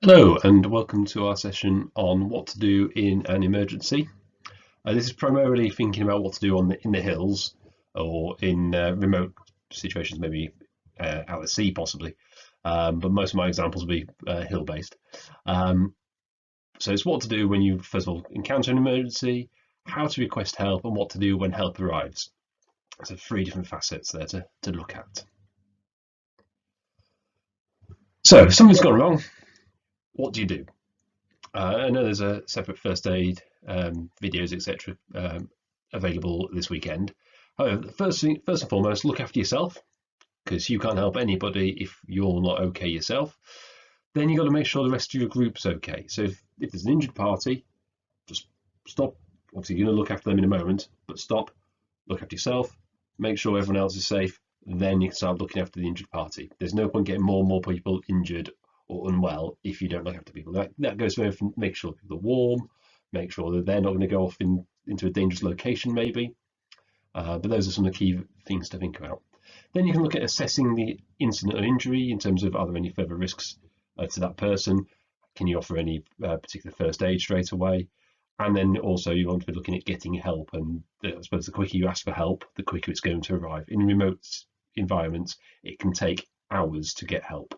Hello and welcome to our session on what to do in an emergency. This is primarily thinking about what to do in the hills or in remote situations, maybe out at sea possibly, but most of my examples will be hill based. Um, so it's what to do when you first of all encounter an emergency, how to request help, and what to do when help arrives. So three different facets there to look at. So if something's gone wrong, what do you do? I know there's a separate first aid videos, etc., available this weekend. However, first and foremost, look after yourself because you can't help anybody if you're not okay yourself. Then you've got to make sure the rest of your group's okay. So if there's an injured party, just stop. Obviously, you're going to look after them in a moment, but stop, look after yourself, make sure everyone else is safe. Then you can start looking after the injured party. There's no point getting more and more people injured or unwell if you don't look after people. That goes for make sure people are warm, make sure that they're not going to go off into a dangerous location maybe. But those are some of the key things to think about. Then you can look at assessing the incident of injury in terms of are there any further risks to that person? Can you offer any particular first aid straight away? And then also you want to be looking at getting help. And I suppose the quicker you ask for help, the quicker it's going to arrive. In remote environments, it can take hours to get help.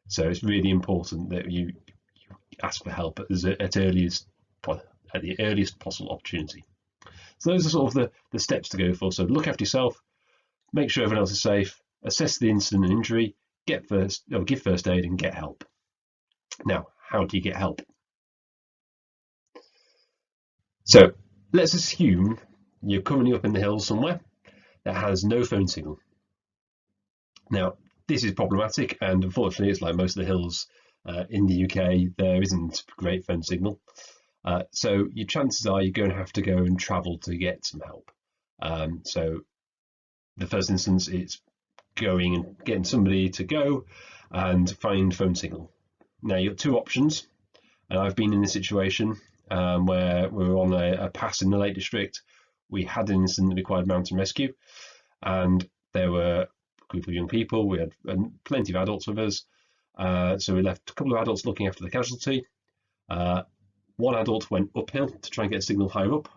So it's really important that you ask for help at the earliest possible opportunity. So those are sort of the steps to go for. So look after yourself, make sure everyone else is safe, assess the incident and injury, give first aid and get help. Now, how do you get help? So let's assume you're currently up in the hills somewhere that has no phone signal. Now, this is problematic, and unfortunately, it's like most of the hills in the UK, there isn't great phone signal. So your chances are you're going to have to go and travel to get some help. So the first instance is going and getting somebody to go and find phone signal. Now you've got two options, and I've been in this situation where we were on a pass in the Lake District. We had an incident that required mountain rescue, and there were a group of young people. We had plenty of adults with us, so we left a couple of adults looking after the casualty. One adult went uphill to try and get a signal higher up.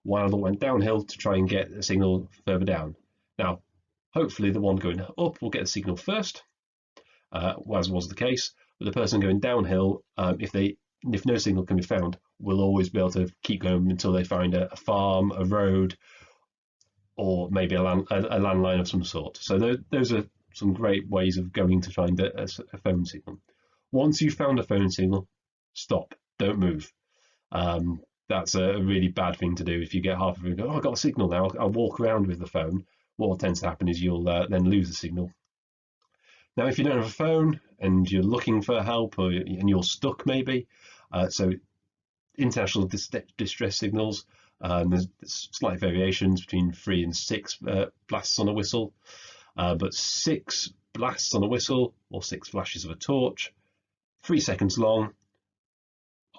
One adult went downhill to try and get a signal further down. Now, hopefully the one going up will get a signal first, as was the case. But the person going downhill, if no signal can be found, will always be able to keep going until they find a farm, a road, or maybe a landline of some sort. So those are some great ways of going to find a phone signal. Once you've found a phone signal, stop, don't move. That's a really bad thing to do. If you get half of it, go, oh, I've got a signal now, I'll walk around with the phone. What tends to happen is you'll then lose the signal. Now, if you don't have a phone and you're looking for help and you're stuck maybe, so international distress signals, there's slight variations between 3 and 6 blasts on a whistle, but 6 blasts on a whistle or 6 flashes of a torch, 3 seconds long,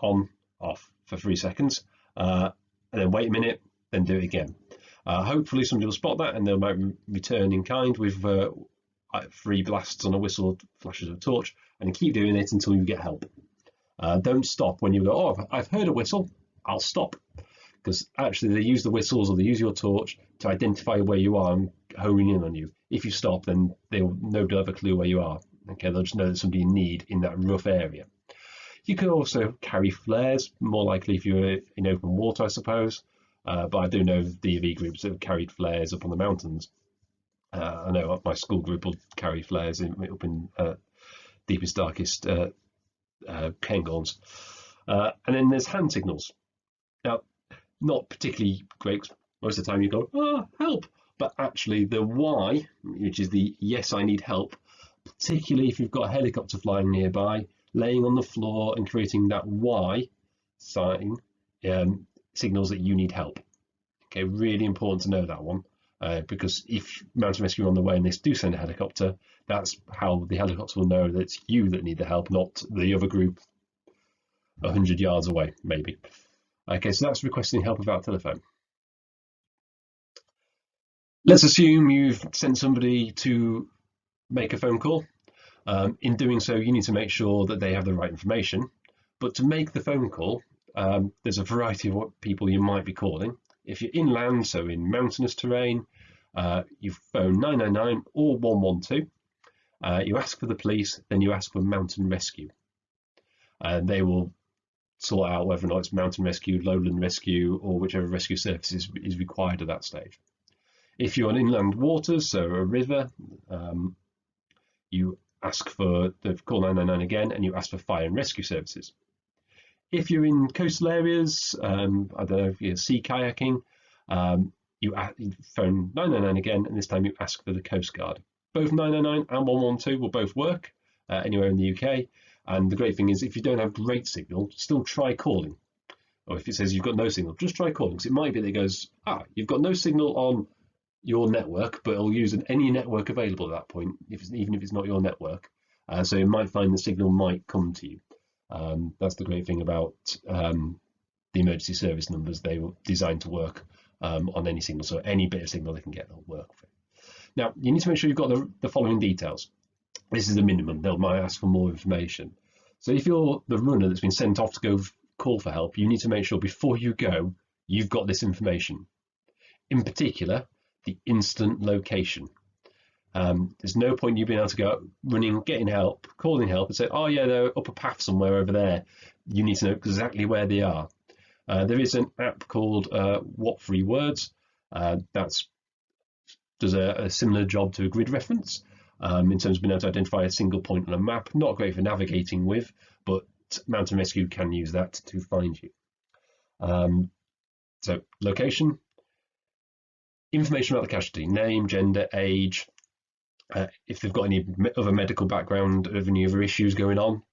on, off for 3 seconds, and then wait a minute, then do it again. Hopefully somebody will spot that and they might return in kind with 3 blasts on a whistle, flashes of a torch, and keep doing it until you get help. Don't stop when you go, oh, I've heard a whistle, I'll stop. Because actually they use the whistles or they use your torch to identify where you are and homing in on you. If you stop, then nobody will have a clue where you are. Okay, they'll just know there's somebody in need in that rough area. You could also carry flares, more likely if you're in open water, I suppose. But I do know DofE groups that have carried flares up on the mountains. I know my school group will carry flares up in deepest, darkest Cairngorms. And then there's hand signals. Now, not particularly great. Most of the time you go, oh, help. But actually the why, which is the yes, I need help, particularly if you've got a helicopter flying nearby, laying on the floor and creating that Y sign, signals that you need help. Okay, really important to know that one, because if mountain rescue are on the way and they do send a helicopter, that's how the helicopter will know that it's you that need the help, not the other group 100 yards away, maybe. Okay, so that's requesting help without telephone. Let's assume you've sent somebody to make a phone call. In doing so, you need to make sure that they have the right information. But to make the phone call, there's a variety of what people you might be calling. If you're inland, so in mountainous terrain, you phone 999 or 112. You ask for the police, then you ask for mountain rescue. And they will sort out whether or not it's mountain rescue, lowland rescue, or whichever rescue service is required at that stage. If you're on inland waters, so a river, you ask for the call 999 again, and you ask for fire and rescue services. If you're in coastal areas, I don't know if you're sea kayaking, you phone 999 again, and this time you ask for the Coast Guard. Both 999 and 112 will both work anywhere in the UK. And the great thing is, if you don't have great signal, still try calling. Or if it says you've got no signal, just try calling, because it might be that it goes, you've got no signal on your network, but it'll use any network available at that point, even if it's not your network. So it might find the signal might come to you. That's the great thing about the emergency service numbers. They were designed to work on any signal, so any bit of signal they can get, they'll work for. Now, you need to make sure you've got the following details. This is the minimum. They might ask for more information. So if you're the runner that's been sent off to go call for help, you need to make sure before you go, you've got this information. In particular, the instant location. There's no point you being able to go running, getting help, calling help and say, oh yeah, they're up a path somewhere over there. You need to know exactly where they are. There is an app called What 3 Words that does a similar job to a grid reference in terms of being able to identify a single point on a map. Not great for navigating with, but mountain rescue can use that to find you. So location, information about the casualty, name, gender, age, if they've got any other medical background, or any other issues going on,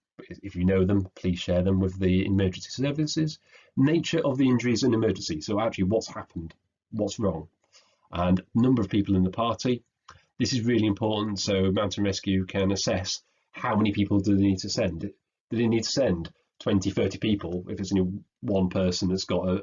if you know them, please share them with the emergency services. Nature of the injuries and emergency, so actually what's happened, what's wrong, and number of people in the party. This is really important, so mountain rescue can assess how many people do they need to send. Do they need to send 20, 30 people if it's only one person that's got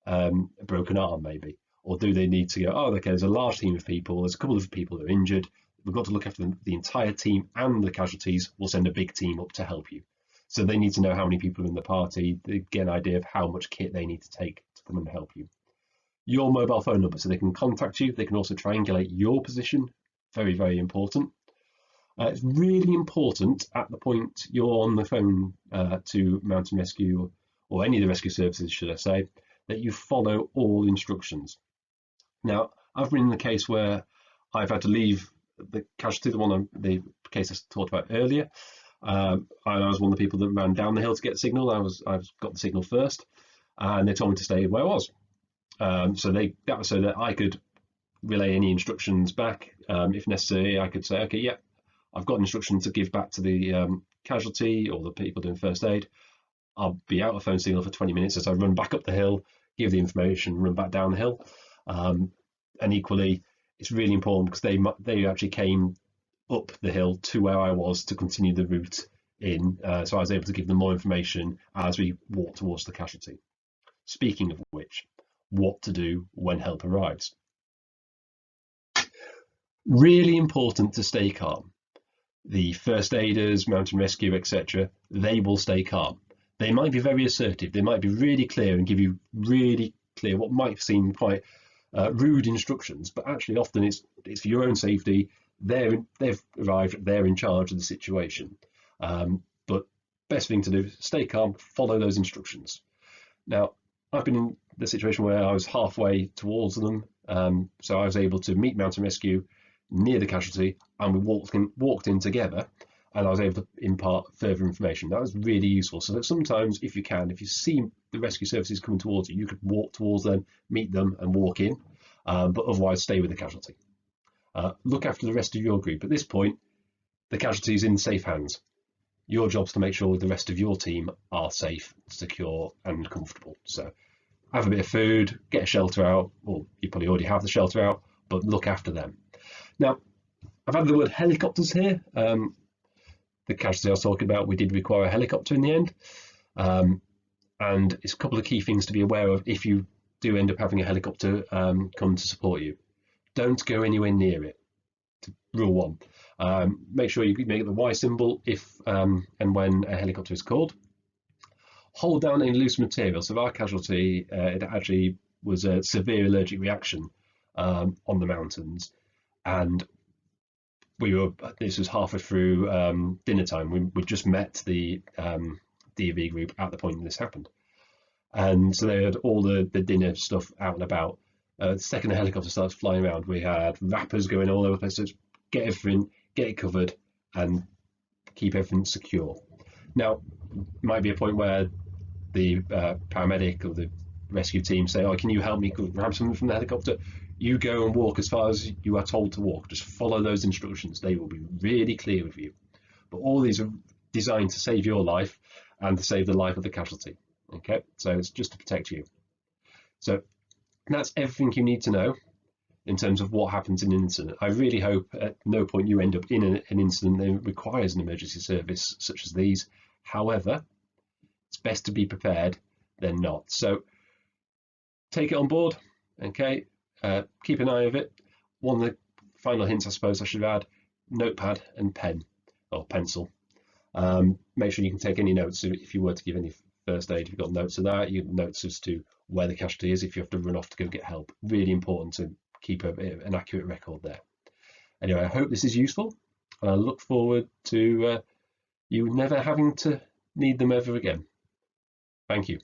a broken arm maybe? Or do they need to go, okay, there's a large team of people, there's a couple of people that are injured, we've got to look after the entire team and the casualties, we'll send a big team up to help you. So they need to know how many people are in the party, they get an idea of how much kit they need to take to come and help you. Your mobile phone number, so they can contact you, they can also triangulate your position, very, very important. It's really important at the point you're on the phone to mountain rescue, or any of the rescue services, should I say, that you follow all instructions. Now, I've been in the case where I've had to leave the casualty, the case I talked about earlier. I was one of the people that ran down the hill to get the signal. I got the signal first, and they told me to stay where I was. So that was so that I could relay any instructions back. If necessary, I could say, okay, yeah, I've got instructions to give back to the casualty or the people doing first aid. I'll be out of phone signal for 20 minutes as I run back up the hill, give the information, run back down the hill. And equally, it's really important because they actually came up the hill to where I was to continue the route in. So I was able to give them more information as we walked towards the casualty. Speaking of which, what to do when help arrives. Really important to stay calm. The first aiders, mountain rescue, etc., they will stay calm. They might be very assertive, they might be really clear and give you really clear, what might seem quite rude instructions, but actually often it's for your own safety. They've arrived, they're in charge of the situation. But best thing to do, stay calm, follow those instructions. Now, I've been in the situation where I was halfway towards them, so I was able to meet mountain rescue near the casualty, and we walked in together, and I was able to impart further information. That was really useful. So that sometimes, if you see the rescue services coming towards you, you could walk towards them, meet them, and walk in, but otherwise stay with the casualty. Look after the rest of your group. At this point, the casualty is in safe hands. Your job's to make sure the rest of your team are safe, secure, and comfortable. So have a bit of food, get a shelter out, or you probably already have the shelter out, but look after them. Now, I've had the word helicopters here. The casualty I was talking about, we did require a helicopter in the end. And it's a couple of key things to be aware of if you do end up having a helicopter come to support you. Don't go anywhere near it. rule one. Make sure you make the Y symbol if and when a helicopter is called. Hold down any loose material. So our casualty, it actually was a severe allergic reaction on the mountains, and this was halfway through dinner time. We just met the DofE group at the point this happened, and so they had all the dinner stuff out and about. The second the helicopter starts flying around, we had wrappers going all over the place. So get everything, get it covered, and keep everything secure. Now, might be a point where the paramedic or the rescue team say, "Oh, can you help me grab something from the helicopter?" You go and walk as far as you are told to walk. Just follow those instructions. They will be really clear with you. But all these are designed to save your life and to save the life of the casualty. Okay, so it's just to protect you. So that's everything you need to know in terms of what happens in an incident. I really hope at no point you end up in an incident that requires an emergency service such as these. However, it's best to be prepared than not. So take it on board, okay? Keep an eye of it. One of the final hints I suppose I should add, notepad and pen or pencil. Make sure you can take any notes if you were to give any first aid. If you've got notes of that, you have notes as to where the casualty is if you have to run off to go get help. Really important to keep an accurate record there. Anyway, I hope this is useful, and I look forward to you never having to need them ever again. Thank you.